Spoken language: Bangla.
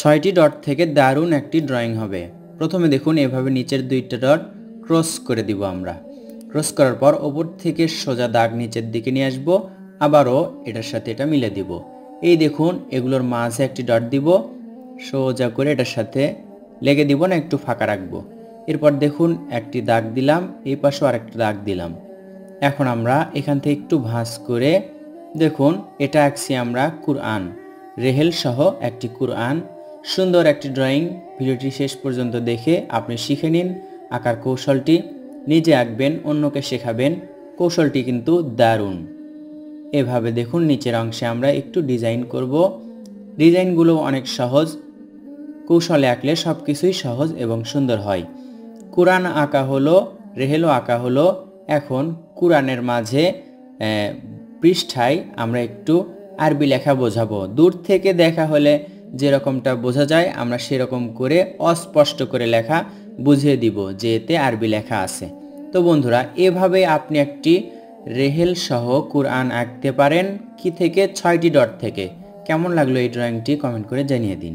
6টি ডট থেকে দারুণ একটি ড্রয়িং হবে। প্রথমে দেখুন এভাবে নিচের 2টা ডট ক্রস করে দিব আমরা। ক্রস করার পর ওপর থেকে সোজা দাগ নিচের দিকে নিয়ে আসব, আবারও এটার সাথে এটা মিলে দিব। এই দেখুন এগুলোর মাঝে একটি ডট দিব, সোজা করে এটার সাথে লেগে দিব না, একটু ফাঁকা রাখবো। এরপর দেখুন একটি দাগ দিলাম, এই পাশেও আরেকটা দাগ দিলাম। এখন আমরা এখান থেকে একটু ভাঁজ করে দেখুন এটা আঁকছি আমরা কুরআন, রেহেল সহ একটি কুরআন। সুন্দর একটি ড্রয়িং। ভিডিওটি শেষ পর্যন্ত দেখে আপনি শিখে নিন আঁকার কৌশলটি, নিজে আঁকবেন, অন্যকে শেখাবেন। কৌশলটি কিন্তু দারুণ। এভাবে দেখুন নিচের অংশে আমরা একটু ডিজাইন করব। ডিজাইনগুলো অনেক সহজ, কৌশলে আঁকলে সব কিছুই সহজ এবং সুন্দর হয়। কুরআন আঁকা হলো, রেহেলও আঁকা হলো। এখন কুরআনের মাঝে পৃষ্ঠায় আমরা একটু আরবি লেখা বোঝাবো। দূর থেকে দেখা হলে যেরকমটা বোঝা যায় আমরা সেরকম করে অস্পষ্ট করে লেখা বুঝিয়ে দিব যে এতে আরবি লেখা আছে। তো বন্ধুরা, এভাবে আপনি একটি রেহেল সহ কুরআন আঁকতে পারেন। কি থেকে? 6টি ডট থেকে। কেমন লাগলো এই ড্রয়িংটি কমেন্ট করে জানিয়ে দিন।